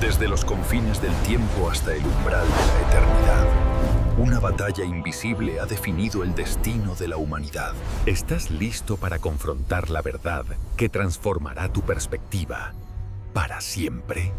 Desde los confines del tiempo hasta el umbral de la eternidad, una batalla invisible ha definido el destino de la humanidad. ¿Estás listo para confrontar la verdad que transformará tu perspectiva para siempre?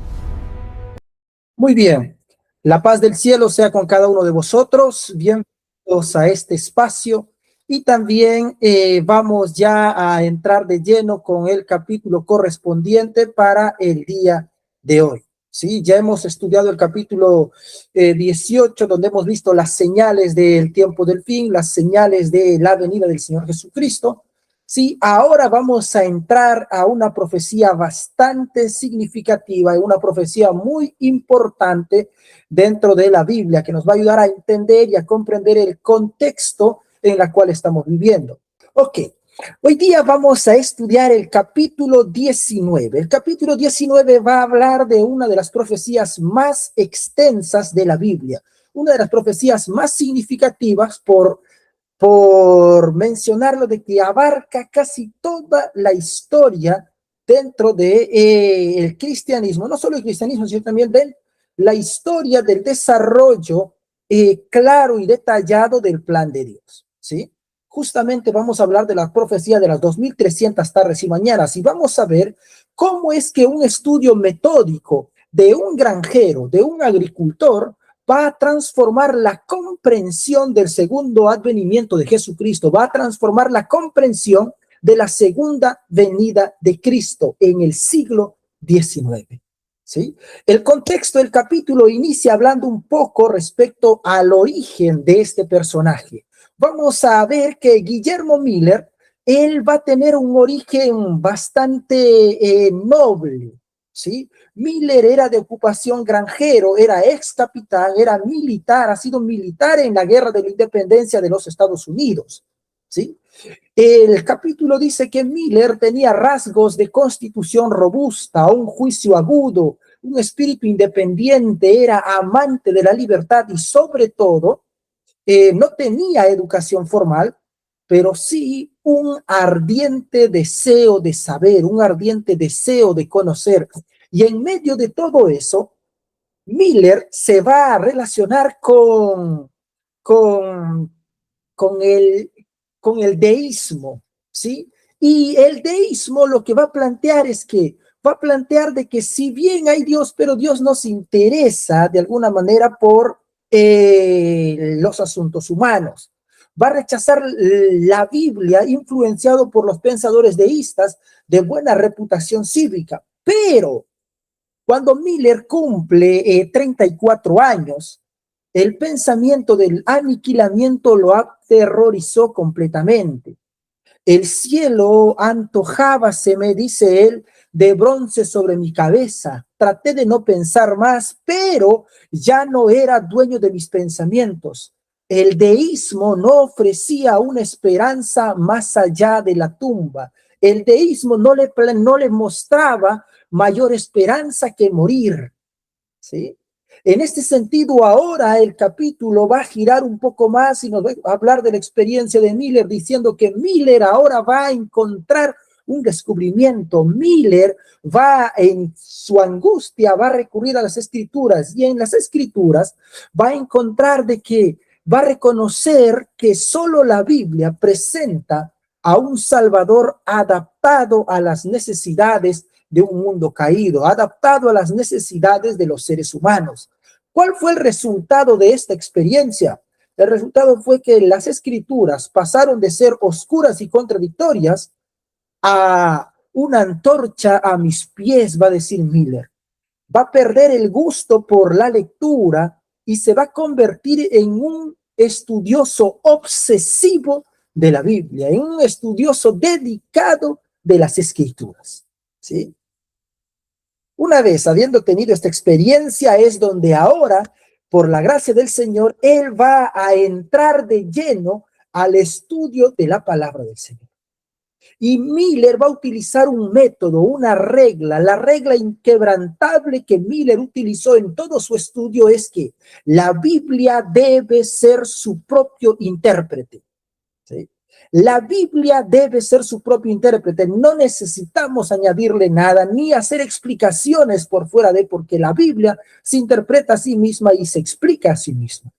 Muy bien. La paz del cielo sea con cada uno de vosotros. Bienvenidos a este espacio. Y también vamos ya a entrar de lleno con el capítulo correspondiente para el día de hoy. Sí, ya hemos estudiado el capítulo 18, donde hemos visto las señales del tiempo del fin, las señales de la venida del Señor Jesucristo. Sí, ahora vamos a entrar a una profecía bastante significativa y una profecía muy importante dentro de la Biblia que nos va a ayudar a entender y a comprender el contexto en el cual estamos viviendo. Ok, hoy día vamos a estudiar el capítulo 19. El capítulo 19 va a hablar de una de las profecías más extensas de la Biblia, una de las profecías más significativas por mencionarlo, de que abarca casi toda la historia dentro de el cristianismo, no solo el cristianismo, sino también de la historia del desarrollo claro y detallado del plan de Dios, ¿sí? Justamente vamos a hablar de la profecía de las 2300 tardes y mañanas y vamos a ver cómo es que un estudio metódico de un granjero, de un agricultor, va a transformar la comprensión del segundo advenimiento de Jesucristo, va a transformar la comprensión de la segunda venida de Cristo en el siglo XIX. ¿Sí? El contexto del capítulo inicia hablando un poco respecto al origen de este personaje. Vamos a ver que Guillermo Miller, él va a tener un origen bastante noble, ¿sí? Miller era de ocupación granjero, era ex capitán, era militar, ha sido militar en la guerra de la independencia de los Estados Unidos, ¿sí? El capítulo dice que Miller tenía rasgos de constitución robusta, un juicio agudo, un espíritu independiente, era amante de la libertad y sobre todo no tenía educación formal, pero sí un ardiente deseo de saber, un ardiente deseo de conocer. Y en medio de todo eso, Miller se va a relacionar con, con, el, con el deísmo, ¿sí? Y el deísmo lo que va a plantear es que va a plantear de que si bien hay Dios, pero Dios nos interesa de alguna manera por los asuntos humanos. Va a rechazar la Biblia influenciado por los pensadores deístas de buena reputación cívica, pero cuando Miller cumple 34 años, el pensamiento del aniquilamiento lo aterrorizó completamente. El cielo antojábase, me dice él, de bronce sobre mi cabeza. Traté de no pensar más, pero ya no era dueño de mis pensamientos. El deísmo no ofrecía una esperanza más allá de la tumba. El deísmo no le mostraba mayor esperanza que morir, ¿sí? En este sentido, ahora el capítulo va a girar un poco más y nos va a hablar de la experiencia de Miller, diciendo que Miller ahora va a encontrar un descubrimiento. Miller va en su angustia, va a recurrir a las escrituras y en las escrituras va a encontrar de que va a reconocer que solo la Biblia presenta a un Salvador adaptado a las necesidades de un mundo caído, adaptado a las necesidades de los seres humanos. ¿Cuál fue el resultado de esta experiencia? El resultado fue que las escrituras pasaron de ser oscuras y contradictorias a una antorcha a mis pies, va a decir Miller. Va a perder el gusto por la lectura y se va a convertir en un estudioso obsesivo de la Biblia, en un estudioso dedicado de las escrituras, ¿sí? Una vez habiendo tenido esta experiencia es donde ahora, por la gracia del Señor, él va a entrar de lleno al estudio de la palabra del Señor. Y Miller va a utilizar un método, una regla, la regla inquebrantable que Miller utilizó en todo su estudio es que la Biblia debe ser su propio intérprete, ¿sí? La Biblia debe ser su propio intérprete. No necesitamos añadirle nada ni hacer explicaciones por fuera de, porque la Biblia se interpreta a sí misma y se explica a sí misma.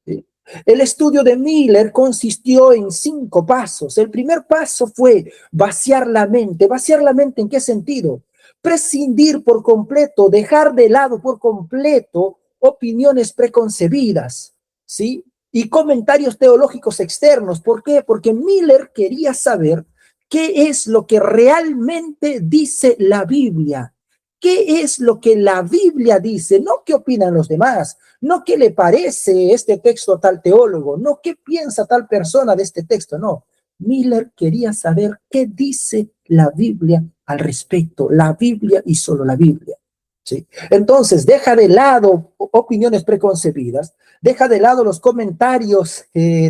¿Sí? El estudio de Miller consistió en 5 pasos. El primer paso fue vaciar la mente. ¿Vaciar la mente en qué sentido? Prescindir por completo, dejar de lado por completo opiniones preconcebidas, ¿sí? Y comentarios teológicos externos. ¿Por qué? Porque Miller quería saber qué es lo que realmente dice la Biblia. ¿Qué es lo que la Biblia dice? No qué opinan los demás, no qué le parece este texto a tal teólogo, no qué piensa tal persona de este texto, no. Miller quería saber qué dice la Biblia al respecto, la Biblia y solo la Biblia. ¿Sí? Entonces, deja de lado opiniones preconcebidas, deja de lado los comentarios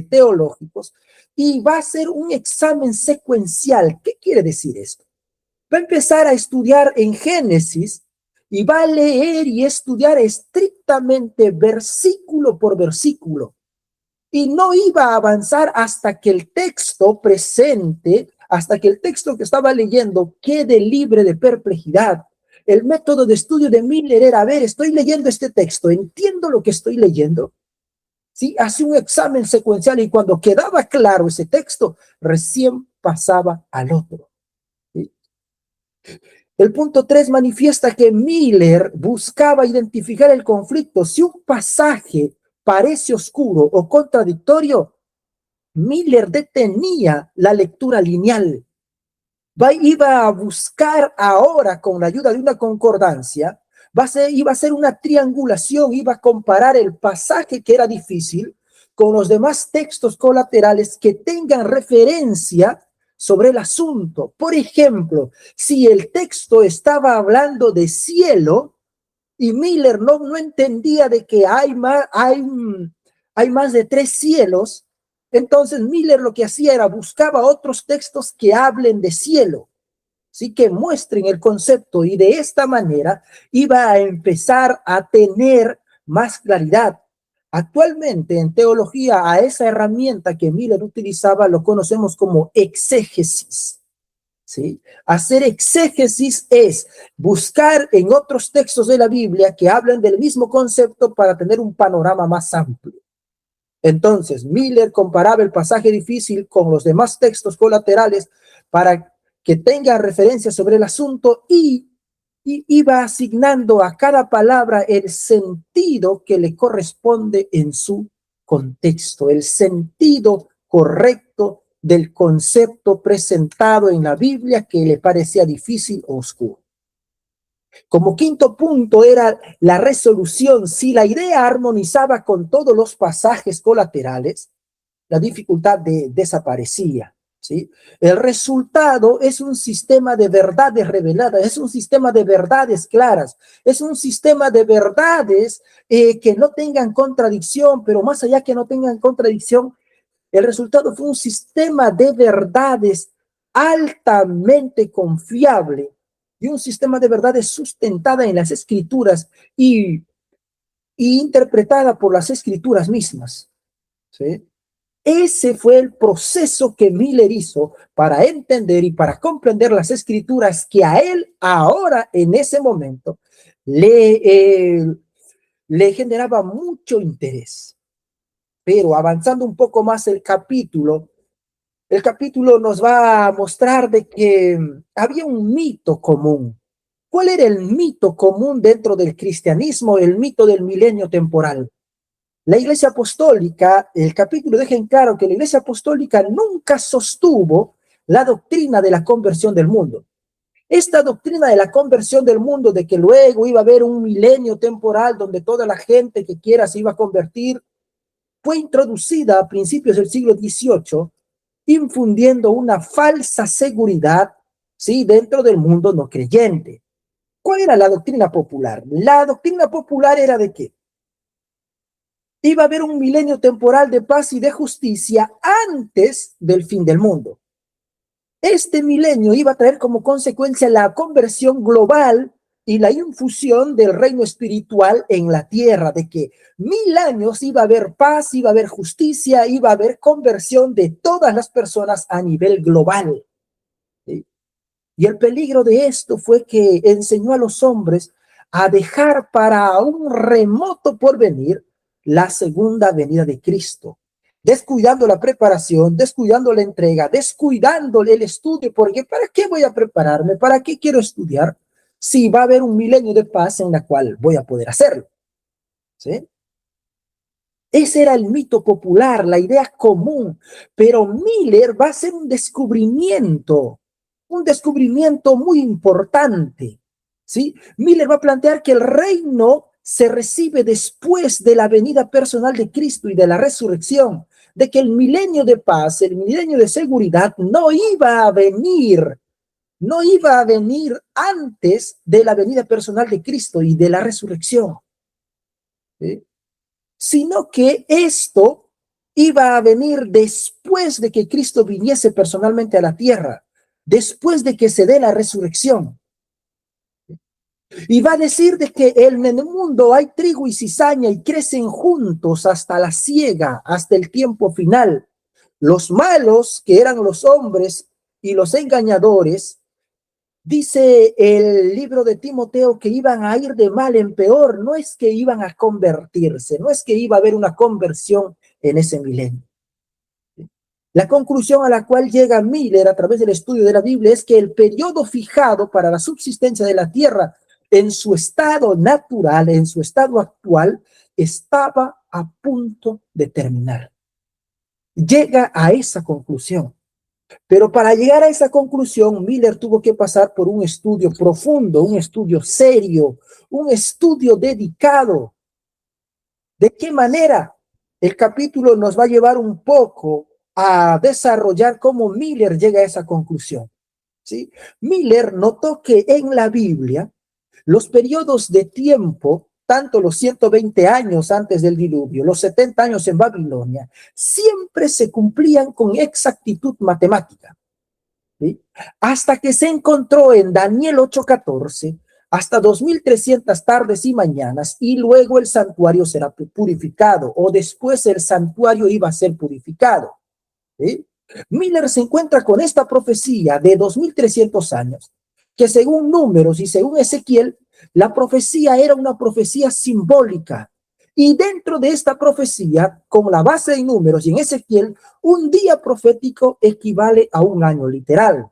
teológicos y va a hacer un examen secuencial. ¿Qué quiere decir esto? Va a empezar a estudiar en Génesis y va a leer y estudiar estrictamente versículo por versículo. Y no iba a avanzar hasta que el texto presente, hasta que el texto que estaba leyendo quede libre de perplejidad. El método de estudio de Miller era, a ver, estoy leyendo este texto, entiendo lo que estoy leyendo. Sí, hace un examen secuencial y cuando quedaba claro ese texto, recién pasaba al otro. ¿Sí? El punto 3 manifiesta que Miller buscaba identificar el conflicto. Si un pasaje parece oscuro o contradictorio, Miller detenía la lectura lineal. Iba a buscar ahora, con la ayuda de una concordancia, iba a hacer una triangulación, iba a comparar el pasaje que era difícil con los demás textos colaterales que tengan referencia sobre el asunto. Por ejemplo, si el texto estaba hablando de cielo y Miller no entendía de que hay más de 3 cielos, entonces Miller lo que hacía era buscaba otros textos que hablen de cielo, sí, que muestren el concepto, y de esta manera iba a empezar a tener más claridad. Actualmente en teología a esa herramienta que Miller utilizaba lo conocemos como exégesis. ¿Sí? Hacer exégesis es buscar en otros textos de la Biblia que hablan del mismo concepto para tener un panorama más amplio. Entonces, Miller comparaba el pasaje difícil con los demás textos colaterales para que tenga referencia sobre el asunto y iba asignando a cada palabra el sentido que le corresponde en su contexto, el sentido correcto del concepto presentado en la Biblia que le parecía difícil o oscuro. Como quinto punto era la resolución. Si la idea armonizaba con todos los pasajes colaterales, la dificultad desaparecía. ¿Sí? El resultado es un sistema de verdades reveladas, es un sistema de verdades claras, es un sistema de verdades que no tengan contradicción, pero más allá que no tengan contradicción, el resultado fue un sistema de verdades altamente confiable y un sistema de verdades sustentada en las escrituras y interpretada por las escrituras mismas. ¿Sí? Ese fue el proceso que Miller hizo para entender y para comprender las escrituras que a él ahora, en ese momento, le generaba mucho interés. Pero avanzando un poco más el capítulo nos va a mostrar de que había un mito común. ¿Cuál era el mito común dentro del cristianismo? El mito del milenio temporal. La Iglesia Apostólica, el capítulo deja en claro que la Iglesia Apostólica nunca sostuvo la doctrina de la conversión del mundo. Esta doctrina de la conversión del mundo, de que luego iba a haber un milenio temporal donde toda la gente que quiera se iba a convertir, fue introducida a principios del siglo XVIII, infundiendo una falsa seguridad, ¿sí?, dentro del mundo no creyente. ¿Cuál era la doctrina popular? La doctrina popular era de que iba a haber un milenio temporal de paz y de justicia antes del fin del mundo. Este milenio iba a traer como consecuencia la conversión global y la infusión del reino espiritual en la tierra, de que 1000 años iba a haber paz, iba a haber justicia, iba a haber conversión de todas las personas a nivel global. ¿Sí? Y el peligro de esto fue que enseñó a los hombres a dejar para un remoto porvenir la segunda venida de Cristo, descuidando la preparación, descuidando la entrega, descuidando el estudio, porque ¿para qué voy a prepararme? ¿Para qué quiero estudiar? Si va a haber un milenio de paz en la cual voy a poder hacerlo. ¿Sí? Ese era el mito popular, la idea común, pero Miller va a hacer un descubrimiento muy importante, ¿sí? Miller va a plantear que el reino se recibe después de la venida personal de Cristo y de la resurrección, de que el milenio de paz, el milenio de seguridad no iba a venir antes de la venida personal de Cristo y de la resurrección, ¿sí? Sino que esto iba a venir después de que Cristo viniese personalmente a la tierra, después de que se dé la resurrección. Y va a decir de que en el mundo hay trigo y cizaña y crecen juntos hasta la siega, hasta el tiempo final. Los malos, que eran los hombres, y los engañadores, dice el libro de Timoteo, que iban a ir de mal en peor. No es que iban a convertirse, no es que iba a haber una conversión en ese milenio. La conclusión a la cual llega Miller a través del estudio de la Biblia es que el periodo fijado para la subsistencia de la tierra en su estado natural, en su estado actual, estaba a punto de terminar. Llega a esa conclusión. Pero para llegar a esa conclusión, Miller tuvo que pasar por un estudio profundo, un estudio serio, un estudio dedicado. ¿De qué manera? El capítulo nos va a llevar un poco a desarrollar cómo Miller llega a esa conclusión, ¿sí? Miller notó que en la Biblia los periodos de tiempo, tanto los 120 años antes del diluvio, los 70 años en Babilonia, siempre se cumplían con exactitud matemática, ¿sí? Hasta que se encontró en Daniel 8:14, hasta 2300 tardes y mañanas, y luego el santuario será purificado, o después el santuario iba a ser purificado, ¿sí? Miller se encuentra con esta profecía de 2300 años, que según Números y según Ezequiel, la profecía era una profecía simbólica. Y dentro de esta profecía, con la base de Números y en Ezequiel, un día profético equivale a un año literal.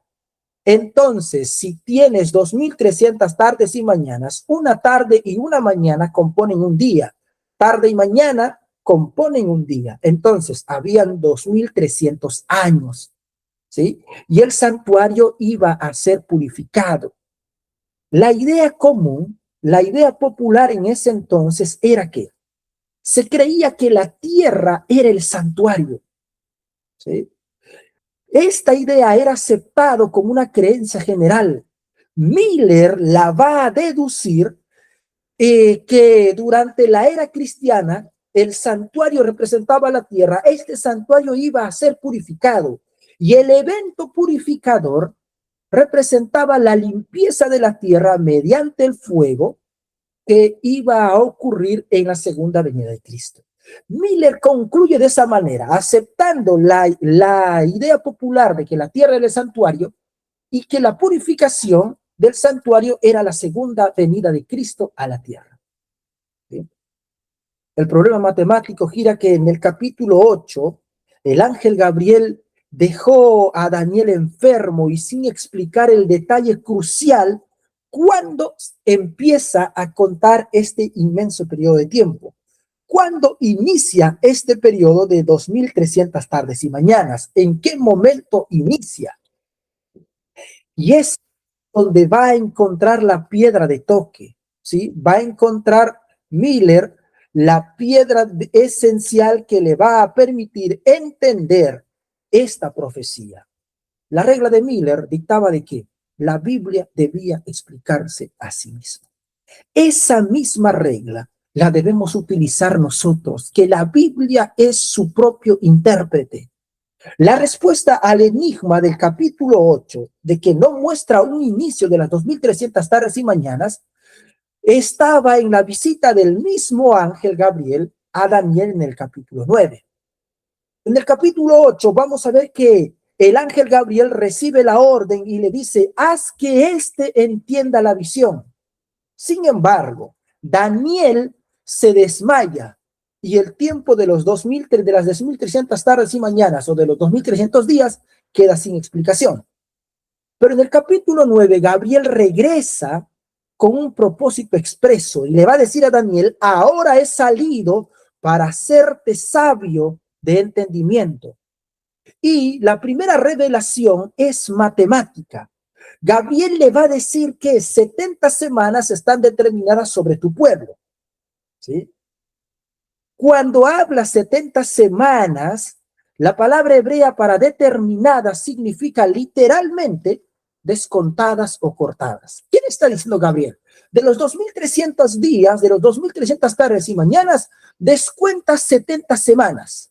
Entonces, si tienes 2300 tardes y mañanas, una tarde y una mañana componen un día. Tarde y mañana componen un día. Entonces, habían 2300 años, ¿sí? Y el santuario iba a ser purificado. La idea común, la idea popular en ese entonces era que se creía que la tierra era el santuario, ¿sí? Esta idea era aceptado como una creencia general. Miller la va a deducir que durante la era cristiana el santuario representaba la tierra. Este santuario iba a ser purificado y el evento purificador representaba la limpieza de la tierra mediante el fuego que iba a ocurrir en la segunda venida de Cristo. Miller concluye de esa manera, aceptando la idea popular de que la tierra era el santuario y que la purificación del santuario era la segunda venida de Cristo a la tierra. ¿Sí? El problema matemático gira que en el capítulo 8, el ángel Gabriel dejó a Daniel enfermo y sin explicar el detalle crucial cuando empieza a contar este inmenso periodo de tiempo. ¿Cuándo inicia este periodo de 2300 tardes y mañanas? ¿En qué momento inicia? Y es donde va a encontrar la piedra de toque, ¿sí? Va a encontrar Miller la piedra esencial que le va a permitir entender esta profecía. La regla de Miller dictaba de que la Biblia debía explicarse a sí misma. Esa misma regla la debemos utilizar nosotros, que la Biblia es su propio intérprete. La respuesta al enigma del capítulo 8, de que no muestra un inicio de las 2300 tardes y mañanas, estaba en la visita del mismo ángel Gabriel a Daniel en el capítulo 9. En el capítulo 8 vamos a ver que el ángel Gabriel recibe la orden y le dice, haz que éste entienda la visión. Sin embargo, Daniel se desmaya y el tiempo de las 2.300 tardes y mañanas o de los 2.300 días queda sin explicación. Pero en el capítulo 9, Gabriel regresa con un propósito expreso y le va a decir a Daniel, ahora he salido para hacerte sabio de entendimiento. Y la primera revelación es matemática. Gabriel le va a decir que 70 semanas están determinadas sobre tu pueblo, ¿sí? Cuando habla 70 semanas, la palabra hebrea para determinada significa literalmente descontadas o cortadas. ¿Quién está diciendo Gabriel? De los 2.300 días, de los 2.300 tardes y mañanas, descuenta 70 semanas.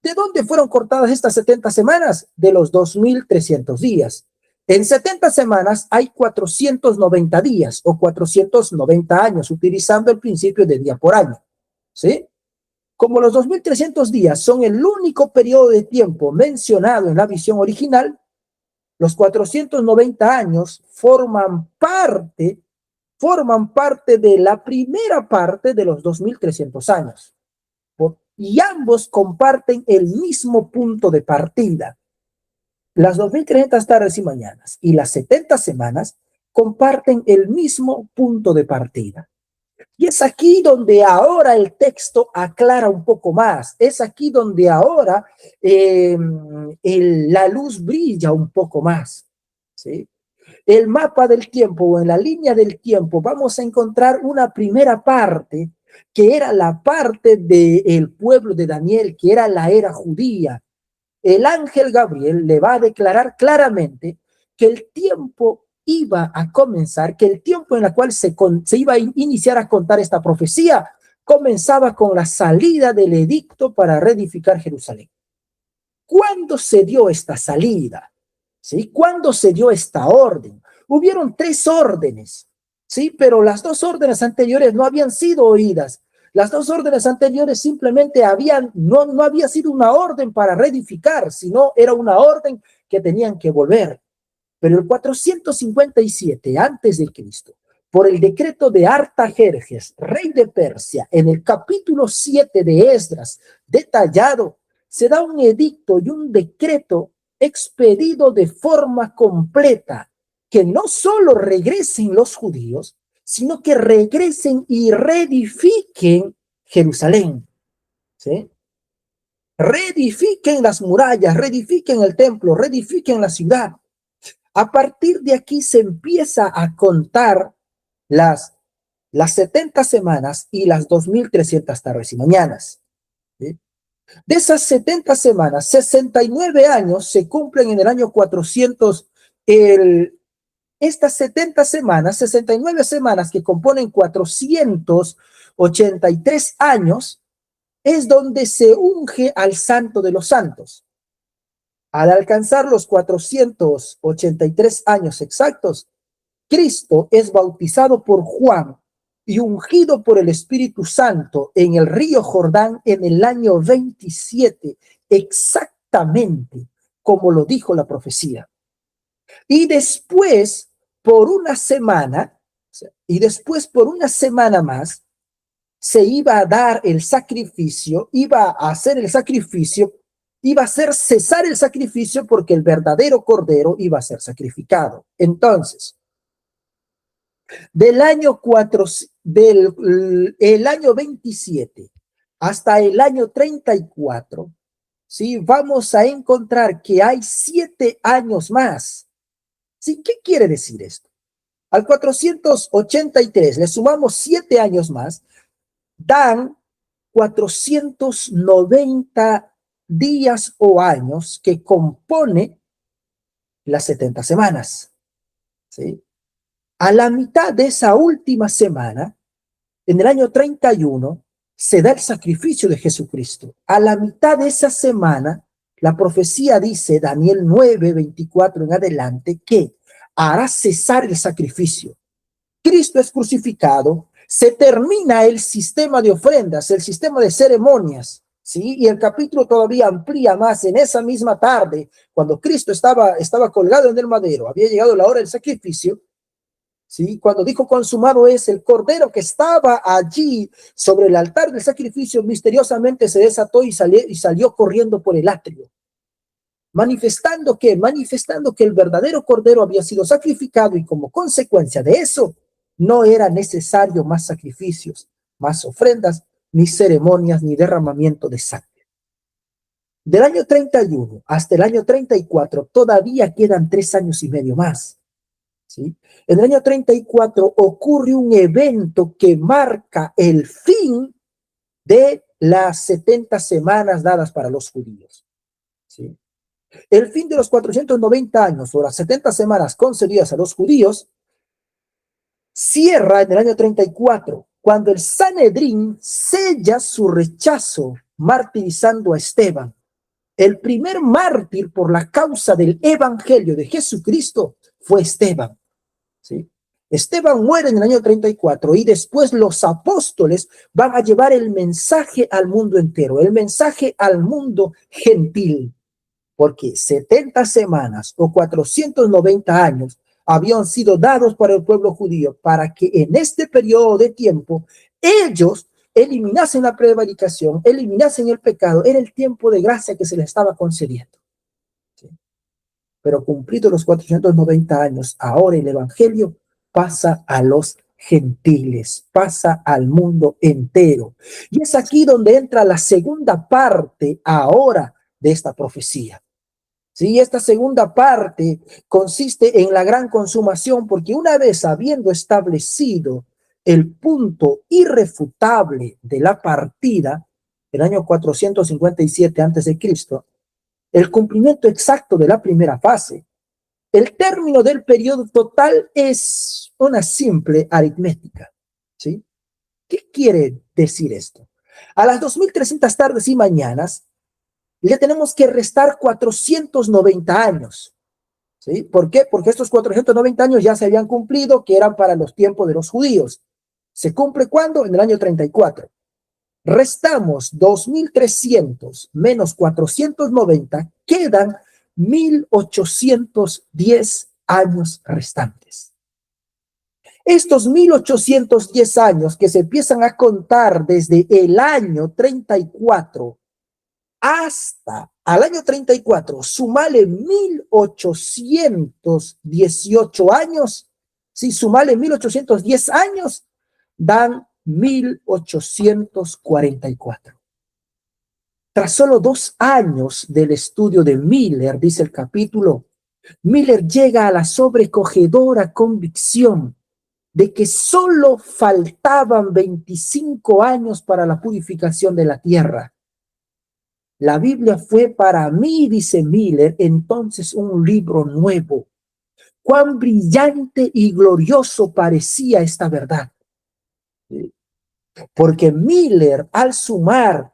¿De dónde fueron cortadas estas 70 semanas? De los 2.300 días. En 70 semanas hay 490 días o 490 años, utilizando el principio de día por año, ¿sí? Como los 2.300 días son el único periodo de tiempo mencionado en la visión original, los 490 años forman parte de la primera parte de los 2.300 años. Y ambos comparten el mismo punto de partida. Las 2.300 tardes y mañanas y las 70 semanas comparten el mismo punto de partida. Y es aquí donde ahora el texto aclara un poco más. Es aquí donde ahora la luz brilla un poco más, ¿sí? El mapa del tiempo o en la línea del tiempo vamos a encontrar una primera parte que era la parte del pueblo de Daniel, que era la era judía. El ángel Gabriel le va a declarar claramente que el tiempo iba a comenzar, que el tiempo en el cual se iba a iniciar a contar esta profecía comenzaba con la salida del edicto para reedificar Jerusalén. ¿Cuándo se dio esta salida? ¿Sí? ¿Cuándo se dio esta orden? Hubieron 3 órdenes, ¿sí? Pero las 2 órdenes anteriores no habían sido oídas. Las 2 órdenes anteriores simplemente no había sido una orden para reedificar, sino era una orden que tenían que volver. Pero el 457 antes de Cristo, por el decreto de Artajerjes, rey de Persia, en el capítulo 7 de Esdras, detallado, se da un edicto y un decreto expedido de forma completa, que no solo regresen los judíos, sino que regresen y reedifiquen Jerusalén, ¿sí? Reedifiquen las murallas, reedifiquen el templo, reedifiquen la ciudad. A partir de aquí se empieza a contar las 70 semanas y las 2.300 tardes y mañanas, ¿sí? De esas 70 semanas, 69 años se cumplen en el año 400. Estas 70 semanas, 69 semanas que componen 483 años, es donde se unge al Santo de los Santos. Al alcanzar los 483 años exactos, Cristo es bautizado por Juan y ungido por el Espíritu Santo en el río Jordán en el año 27, exactamente como lo dijo la profecía. Y después, por una semana más, se iba a dar el sacrificio, iba a hacer el sacrificio, iba a hacer cesar el sacrificio porque el verdadero cordero iba a ser sacrificado. Entonces, del año 27 hasta el año 34, ¿sí? Vamos a encontrar que hay 7 años más. ¿Sí? ¿Qué quiere decir esto? Al 483 le sumamos 7 años más, dan 490 días o años que compone las 70 semanas, ¿sí? A la mitad de esa última semana, en el año 31, se da el sacrificio de Jesucristo. A la mitad de esa semana, la profecía dice, Daniel 9, 24 en adelante, que hará cesar el sacrificio. Cristo es crucificado, se termina el sistema de ofrendas, el sistema de ceremonias, ¿sí? Y el capítulo todavía amplía más. En esa misma tarde, cuando Cristo estaba colgado en el madero, había llegado la hora del sacrificio, ¿sí? Cuando dijo consumado es, el cordero que estaba allí sobre el altar del sacrificio misteriosamente se desató y salió corriendo por el atrio, manifestando que el verdadero cordero había sido sacrificado, y como consecuencia de eso no era necesario más sacrificios, más ofrendas, ni ceremonias, ni derramamiento de sangre. Del año 31 hasta el año 34 todavía quedan 3 años y medio más, ¿sí? En el año 34 ocurre un evento que marca el fin de las 70 semanas dadas para los judíos, ¿sí? El fin de los 490 años o las 70 semanas concedidas a los judíos cierra en el año 34, cuando el Sanedrín sella su rechazo martirizando a Esteban. El primer mártir por la causa del evangelio de Jesucristo fue Esteban, ¿sí? Esteban muere en el año 34 y después los apóstoles van a llevar el mensaje al mundo entero, el mensaje al mundo gentil, porque 70 semanas o 490 años habían sido dados para el pueblo judío para que en este periodo de tiempo ellos eliminasen la prevaricación, eliminasen el pecado. Era el tiempo de gracia que se les estaba concediendo, ¿sí? Pero cumplidos los 490 años, ahora el evangelio pasa a los gentiles, pasa al mundo entero. Y es aquí donde entra la segunda parte ahora de esta profecía. Sí, esta segunda parte consiste en la gran consumación, porque una vez habiendo establecido el punto irrefutable de la partida, el año 457 antes de Cristo, el cumplimiento exacto de la primera fase, el término del periodo total es una simple aritmética, ¿sí? ¿Qué quiere decir esto? A las 2300 tardes y mañanas le tenemos que restar 490 años, ¿sí? ¿Por qué? Porque estos 490 años ya se habían cumplido, que eran para los tiempos de los judíos. ¿Se cumple cuándo? En el año 34. Restamos 2300 menos 490, quedan 1810 años restantes. Estos 1810 años que se empiezan a contar desde el año 34 hasta al año 34, sumale 1818 años, si sumale 1810 años, dan 1844. Tras solo 2 años del estudio de Miller, dice el capítulo, Miller llega a la sobrecogedora convicción de que solo faltaban 25 años para la purificación de la tierra. La Biblia fue para mí, dice Miller, entonces un libro nuevo. Cuán brillante y glorioso parecía esta verdad. Porque Miller, al sumar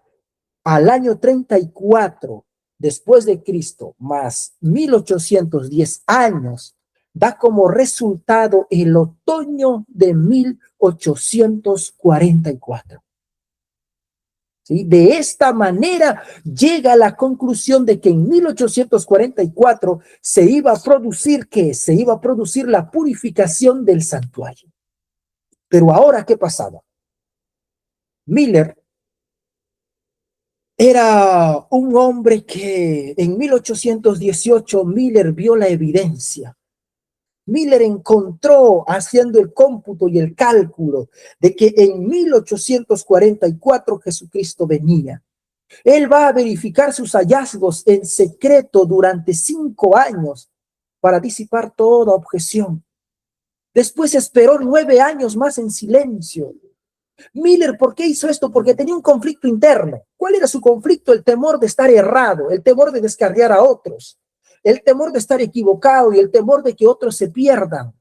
al año 34 después de Cristo más 1810 años, da como resultado el otoño de 1844. ¿Sí? De esta manera llega a la conclusión de que en 1844 se iba a producir, ¿qué? Se iba a producir la purificación del santuario. Pero ahora, ¿qué pasaba? Miller era un hombre que en 1818 Miller vio la evidencia. Miller encontró, haciendo el cómputo y el cálculo, de que en 1844 Jesucristo venía. Él va a verificar sus hallazgos en secreto durante 5 años para disipar toda objeción. Después esperó 9 años más en silencio. Miller, ¿por qué hizo esto? Porque tenía un conflicto interno. ¿Cuál era su conflicto? El temor de estar errado, el temor de descarriar a otros, el temor de estar equivocado y el temor de que otros se pierdan.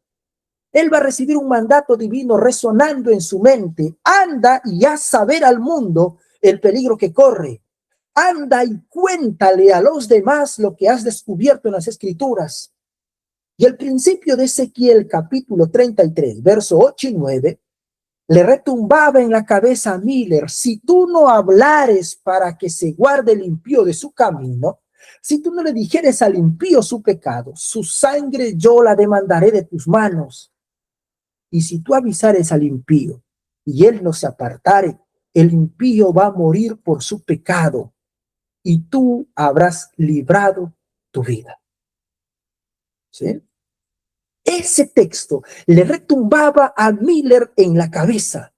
Él va a recibir un mandato divino resonando en su mente. Anda y haz saber al mundo el peligro que corre. Anda y cuéntale a los demás lo que has descubierto en las Escrituras. Y el principio de Ezequiel capítulo 33, verso 8 y 9, le retumbaba en la cabeza a Miller: si tú no hablares para que se guarde el impío de su camino, si tú no le dijeres al impío su pecado, su sangre yo la demandaré de tus manos. Y si tú avisares al impío y él no se apartare, el impío va a morir por su pecado y tú habrás librado tu vida. ¿Sí? Ese texto le retumbaba a Miller en la cabeza.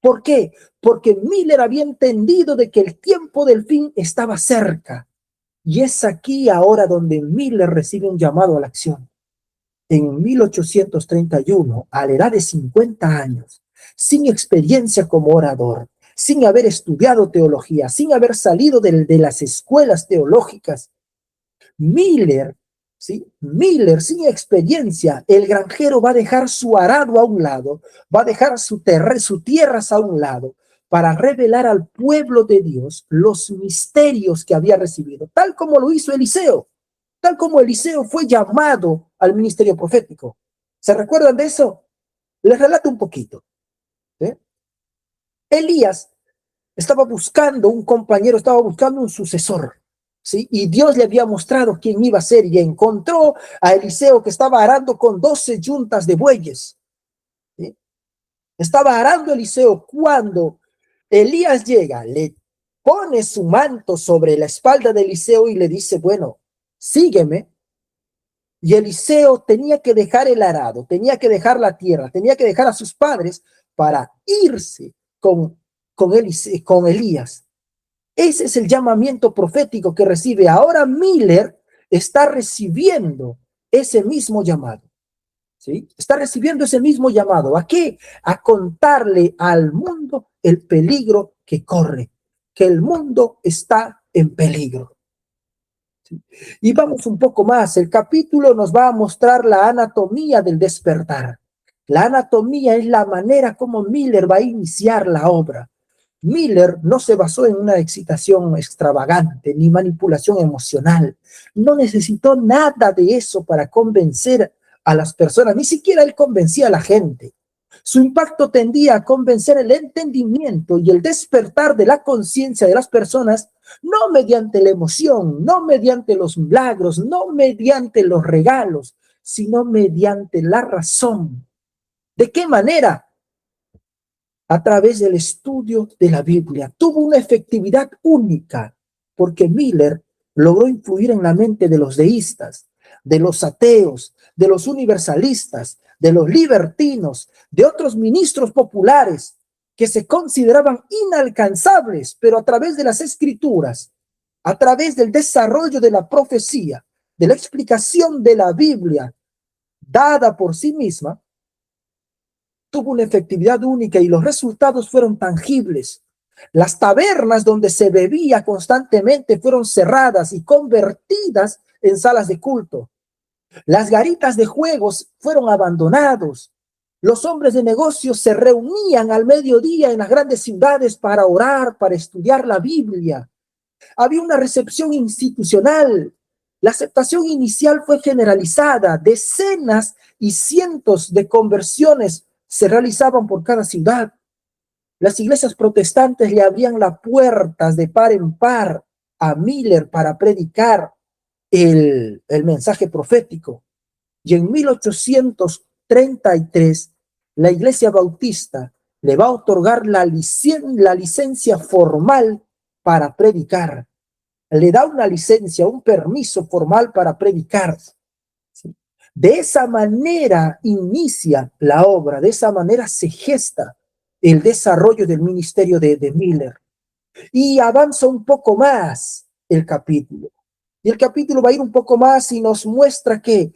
¿Por qué? Porque Miller había entendido de que el tiempo del fin estaba cerca. Y es aquí ahora donde Miller recibe un llamado a la acción. En 1831, a la edad de 50 años, sin experiencia como orador, sin haber estudiado teología, sin haber salido de las escuelas teológicas, Miller, ¿sí? Miller, sin experiencia, el granjero va a dejar su arado a un lado, va a dejar sus tierras a un lado, para revelar al pueblo de Dios los misterios que había recibido, tal como lo hizo Eliseo, tal como Eliseo fue llamado al ministerio profético. ¿Se recuerdan de eso? Les relato un poquito. ¿Sí? Elías estaba buscando un compañero, estaba buscando un sucesor. ¿Sí? Y Dios le había mostrado quién iba a ser, y encontró a Eliseo que estaba arando con 12 yuntas de bueyes. ¿Sí? Estaba arando Eliseo cuando Elías llega, le pone su manto sobre la espalda de Eliseo y le dice: bueno, sígueme. Y Eliseo tenía que dejar el arado, tenía que dejar la tierra, tenía que dejar a sus padres para irse con Elías. Ese es el llamamiento profético que recibe. Ahora Miller está recibiendo ese mismo llamado. ¿Sí? Está recibiendo ese mismo llamado. ¿A qué? A contarle al mundo el peligro que corre, que el mundo está en peligro. ¿Sí? Y vamos un poco más. El capítulo nos va a mostrar la anatomía del despertar. La anatomía es la manera como Miller va a iniciar la obra. Miller no se basó en una excitación extravagante ni manipulación emocional. No necesitó nada de eso para convencer a las personas. Ni siquiera él convencía a la gente. Su impacto tendía a convencer el entendimiento y el despertar de la conciencia de las personas, no mediante la emoción, no mediante los milagros, no mediante los regalos, sino mediante la razón. ¿De qué manera? A través del estudio de la Biblia. Tuvo una efectividad única, porque Miller logró influir en la mente de los deístas, de los ateos, de los universalistas, de los libertinos, de otros ministros populares que se consideraban inalcanzables, pero a través de las escrituras, a través del desarrollo de la profecía, de la explicación de la Biblia dada por sí misma, tuvo una efectividad única y los resultados fueron tangibles. Las tabernas donde se bebía constantemente fueron cerradas y convertidas en salas de culto. Las garitas de juegos fueron abandonados. Los hombres de negocios se reunían al mediodía en las grandes ciudades para orar, para estudiar la Biblia. Había una recepción institucional. La aceptación inicial fue generalizada. Decenas y cientos de conversiones se realizaban por cada ciudad. Las iglesias protestantes le abrían las puertas de par en par a Miller para predicar el mensaje profético. Y en 1833, la iglesia bautista le va a otorgar la licencia formal para predicar. Le da una licencia, un permiso formal para predicar. ¿Sí? De esa manera inicia la obra, de esa manera se gesta el desarrollo del ministerio de Miller. Y avanza un poco más el capítulo. Y el capítulo va a ir un poco más y nos muestra que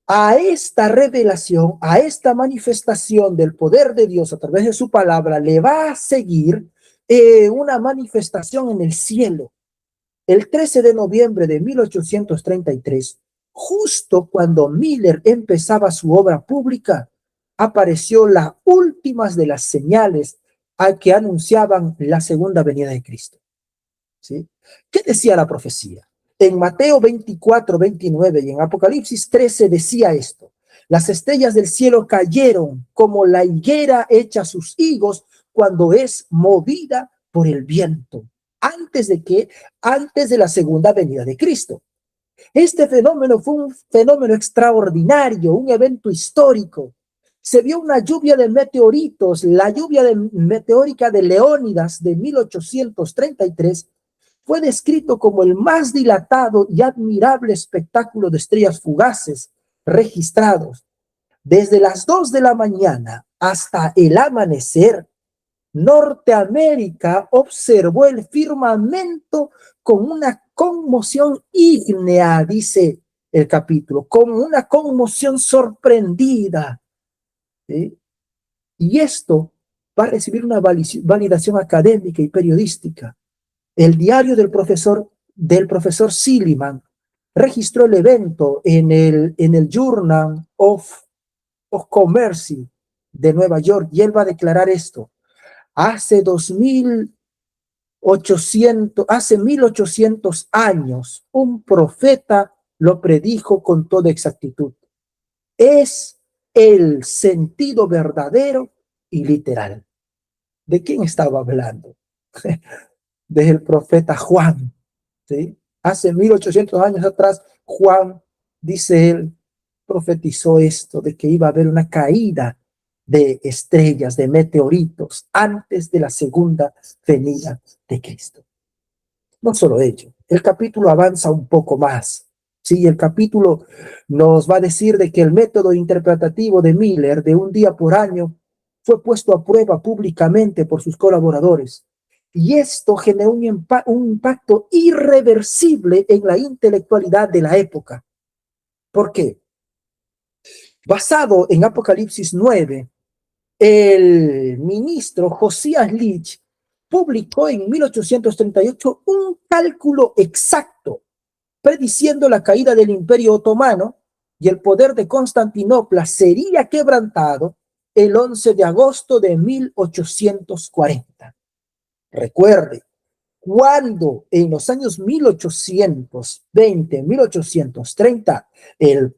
a esta revelación, a esta manifestación del poder de Dios a través de su palabra, le va a seguir una manifestación en el cielo. El 13 de noviembre de 1833, justo cuando Miller empezaba su obra pública, apareció las últimas de las señales a que anunciaban la segunda venida de Cristo. ¿Sí? ¿Qué decía la profecía? En Mateo 24, 29 y en Apocalipsis 13 decía esto: las estrellas del cielo cayeron como la higuera echa sus higos cuando es movida por el viento, antes de la segunda venida de Cristo. Este fenómeno fue un fenómeno extraordinario, un evento histórico. Se vio una lluvia de meteoritos, la meteórica de Leónidas de 1833 fue descrito como el más dilatado y admirable espectáculo de estrellas fugaces registrados. Desde las 2 de la mañana hasta el amanecer, Norteamérica observó el firmamento con una conmoción ígnea, dice el capítulo, con una conmoción sorprendida. ¿Sí? Y esto va a recibir una validación académica y periodística. El diario del profesor Silliman registró el evento en el Journal of Commerce de Nueva York, y él va a declarar esto: hace 1800 años, un profeta lo predijo con toda exactitud. Es el sentido verdadero y literal. ¿De quién estaba hablando? Del profeta Juan, ¿sí? Hace 1800 años atrás, Juan, dice él, profetizó esto, de que iba a haber una caída de estrellas, de meteoritos, antes de la segunda venida de Cristo. No solo ello, el capítulo avanza un poco más. Sí, el capítulo nos va a decir de que el método interpretativo de Miller de un día por año fue puesto a prueba públicamente por sus colaboradores. Y esto generó un impacto irreversible en la intelectualidad de la época. ¿Por qué? Basado en Apocalipsis 9, el ministro Josias Leach publicó en 1838 un cálculo exacto prediciendo la caída del Imperio Otomano, y el poder de Constantinopla sería quebrantado el 11 de agosto de 1840. Recuerde, cuando en los años 1820, 1830, el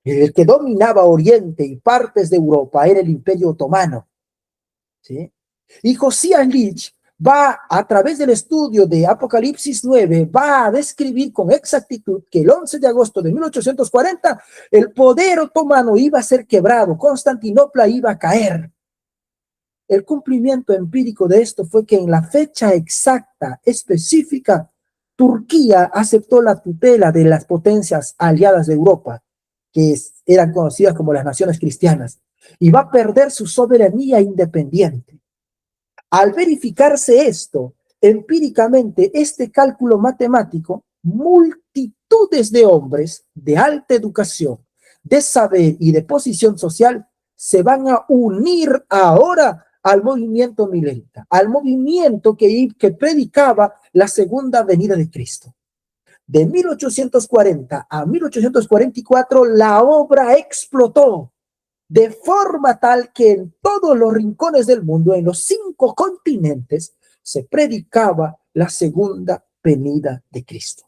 que dominaba Oriente y partes de Europa era el Imperio Otomano, ¿sí? Y Josias Leach va, a través del estudio de Apocalipsis 9, va a describir con exactitud que el 11 de agosto de 1840 el poder otomano iba a ser quebrado, Constantinopla iba a caer. El cumplimiento empírico de esto fue que en la fecha exacta, específica, Turquía aceptó la tutela de las potencias aliadas de Europa, que eran conocidas como las naciones cristianas, y va a perder su soberanía independiente. Al verificarse esto empíricamente, este cálculo matemático, multitudes de hombres de alta educación, de saber y de posición social se van a unir ahora al movimiento milenista, al movimiento que predicaba la segunda venida de Cristo. De 1840 a 1844 la obra explotó de forma tal que en todos los rincones del mundo, en los 5 continentes, se predicaba la segunda venida de Cristo.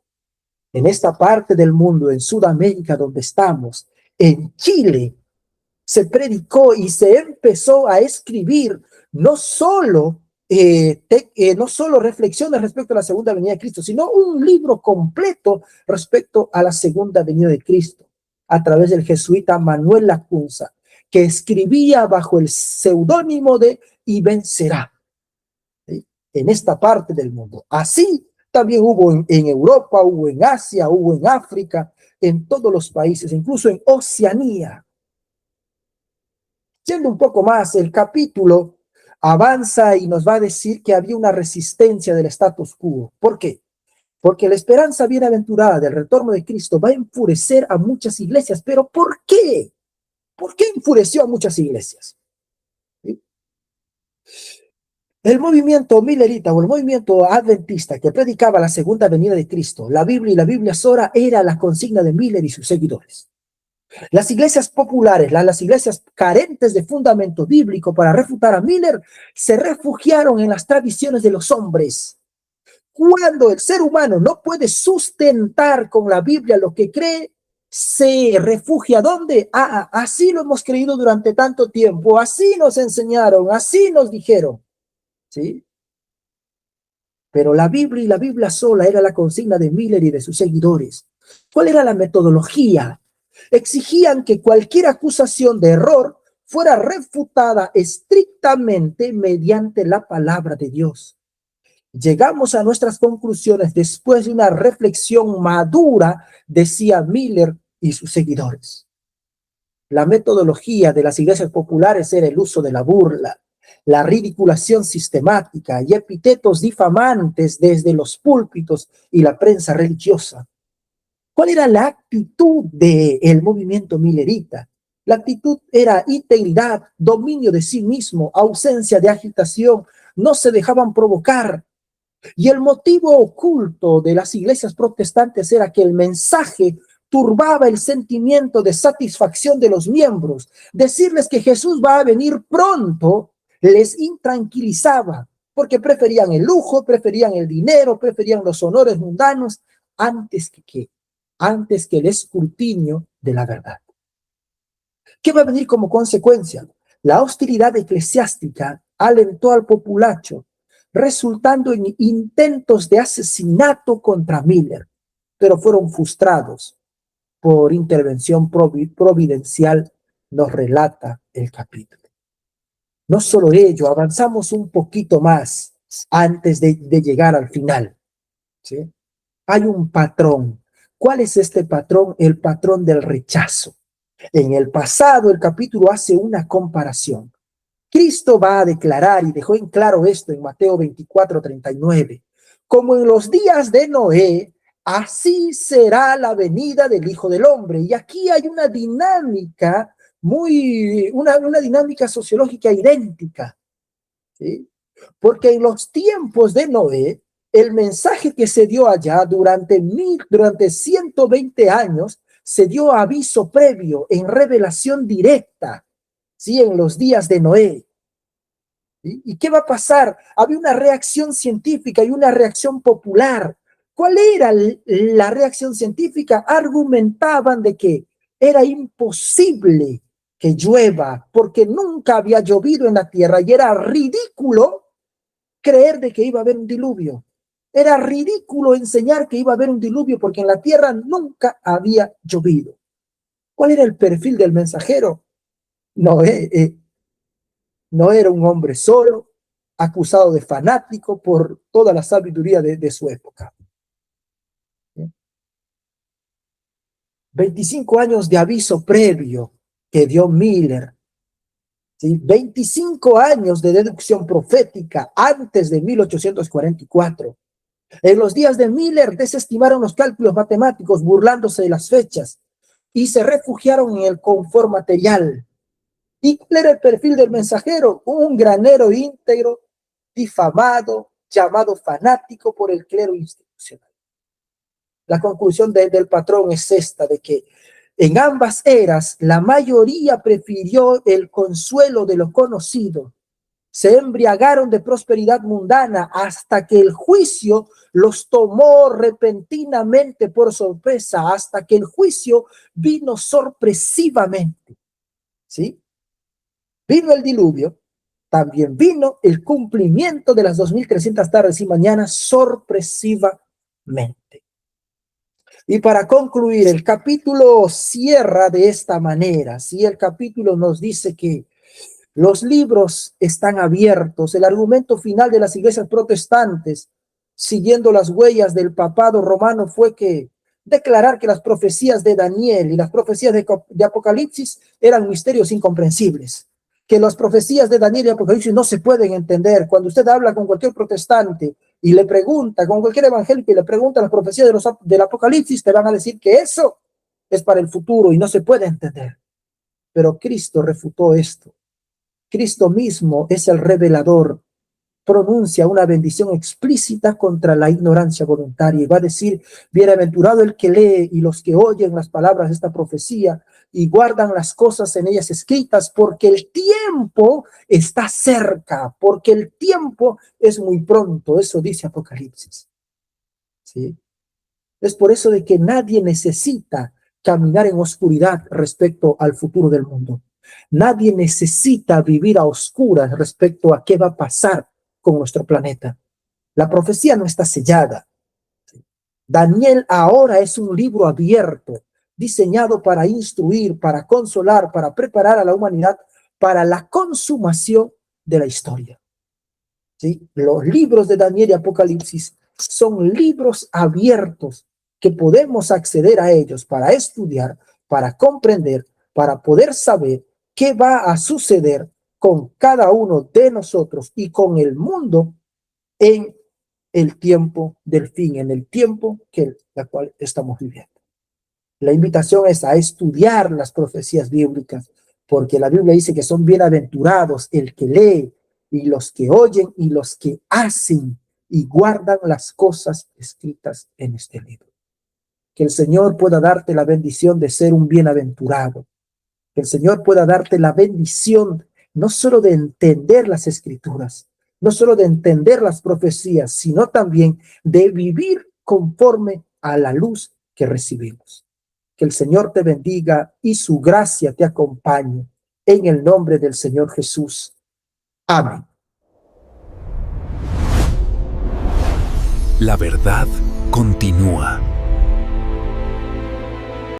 En esta parte del mundo, en Sudamérica donde estamos, en Chile, se predicó y se empezó a escribir no solo reflexiones respecto a la segunda venida de Cristo, sino un libro completo respecto a la segunda venida de Cristo, a través del jesuita Manuel Lacunza, que escribía bajo el seudónimo de Y Vencerá, ¿sí? En esta parte del mundo. Así también hubo en Europa, hubo en Asia, hubo en África, en todos los países, incluso en Oceanía. Yendo un poco más, el capítulo avanza y nos va a decir que había una resistencia del status quo. ¿Por qué? Porque la esperanza bienaventurada del retorno de Cristo va a enfurecer a muchas iglesias. ¿Pero por qué? ¿Por qué enfureció a muchas iglesias? ¿Sí? El movimiento milerita o el movimiento adventista que predicaba la segunda venida de Cristo, la Biblia y la Biblia sola, era la consigna de Miller y sus seguidores. Las iglesias populares, las iglesias carentes de fundamento bíblico para refutar a Miller, se refugiaron en las tradiciones de los hombres. cuando el ser humano no puede sustentar con la Biblia lo que cree, se refugia ¿dónde? Así lo hemos creído durante tanto tiempo, así nos enseñaron, así nos dijeron, ¿sí? Pero la Biblia y la Biblia sola era la consigna de Miller y de sus seguidores. ¿Cuál era la metodología? Exigían que cualquier acusación de error fuera refutada estrictamente mediante la palabra de Dios. Llegamos a nuestras conclusiones después de una reflexión madura, decía Miller y sus seguidores. La metodología de las iglesias populares era el uso de la burla, la ridiculación sistemática y epítetos difamantes desde los púlpitos y la prensa religiosa. ¿Cuál era la actitud del movimiento millerita? La actitud era integridad, dominio de sí mismo, ausencia de agitación, no se dejaban provocar. Y el motivo oculto de las iglesias protestantes era que el mensaje turbaba el sentimiento de satisfacción de los miembros. Decirles que Jesús va a venir pronto les intranquilizaba, porque preferían el lujo, preferían el dinero, preferían los honores mundanos antes que el escrutinio de la verdad. ¿Qué va a venir como consecuencia? La hostilidad eclesiástica alentó al populacho, resultando en intentos de asesinato contra Miller, pero fueron frustrados por intervención providencial, nos relata el capítulo. No solo ello, avanzamos un poquito más antes de llegar al final, ¿sí? Hay un patrón. ¿Cuál es este patrón? El patrón del rechazo. En el pasado, el capítulo hace una comparación. Cristo va a declarar, y dejó en claro esto en Mateo 24:39, como en los días de Noé, así será la venida del Hijo del Hombre. Y aquí hay una dinámica una dinámica sociológica idéntica, ¿sí? Porque en los tiempos de Noé, el mensaje que se dio allá durante 120 años, se dio aviso previo en revelación directa, ¿sí? En los días de Noé. ¿Sí? ¿Y qué va a pasar? Había una reacción científica y una reacción popular. ¿Cuál era la reacción científica? Argumentaban de que era imposible que llueva porque nunca había llovido en la tierra y era ridículo creer de que iba a haber un diluvio. Era ridículo enseñar que iba a haber un diluvio porque en la tierra nunca había llovido. ¿Cuál era el perfil del mensajero? Noé no era un hombre solo, acusado de fanático por toda la sabiduría de su época. 25 años de aviso previo que dio Miller, ¿sí? 25 años de deducción profética antes de 1844. En los días de Miller desestimaron los cálculos matemáticos burlándose de las fechas y se refugiaron en el confort material. ¿Y cuál era el perfil del mensajero? Un granero íntegro, difamado, llamado fanático por el clero institucional. La conclusión del patrón es esta, de que en ambas eras la mayoría prefirió el consuelo de lo conocido. Se embriagaron de prosperidad mundana hasta que el juicio los tomó repentinamente por sorpresa, hasta que el juicio vino sorpresivamente, ¿sí? Vino el diluvio, también vino el cumplimiento de las 2300 tardes y mañanas sorpresivamente. Y para concluir, el capítulo cierra de esta manera, ¿sí? El capítulo nos dice que los libros están abiertos. El argumento final de las iglesias protestantes, siguiendo las huellas del papado romano, fue que declarar que las profecías de Daniel y las profecías de Apocalipsis eran misterios incomprensibles, que las profecías de Daniel y Apocalipsis no se pueden entender. Cuando usted habla con cualquier protestante y le pregunta, con cualquier evangélico y le pregunta las profecías del Apocalipsis, te van a decir que eso es para el futuro y no se puede entender. Pero Cristo refutó esto. Cristo mismo es el revelador, pronuncia una bendición explícita contra la ignorancia voluntaria y va a decir: bienaventurado el que lee y los que oyen las palabras de esta profecía y guardan las cosas en ellas escritas, porque el tiempo está cerca, porque el tiempo es muy pronto. Eso dice Apocalipsis. ¿sí? Es por eso de que nadie necesita caminar en oscuridad respecto al futuro del mundo. Nadie necesita vivir a oscuras respecto a qué va a pasar con nuestro planeta. La profecía no está sellada. Daniel ahora es un libro abierto, diseñado para instruir, para consolar, para preparar a la humanidad para la consumación de la historia. ¿Sí? Los libros de Daniel y Apocalipsis son libros abiertos que podemos acceder a ellos para estudiar, para comprender, para poder saber qué va a suceder con cada uno de nosotros y con el mundo en el tiempo del fin, en el tiempo que la cual estamos viviendo. La invitación es a estudiar las profecías bíblicas, porque la Biblia dice que son bienaventurados el que lee y los que oyen y los que hacen y guardan las cosas escritas en este libro. Que el Señor pueda darte la bendición de ser un bienaventurado. Que el Señor pueda darte la bendición no solo de entender las escrituras, no solo de entender las profecías, sino también de vivir conforme a la luz que recibimos. Que el Señor te bendiga y su gracia te acompañe en el nombre del Señor Jesús. Amén. La verdad continúa.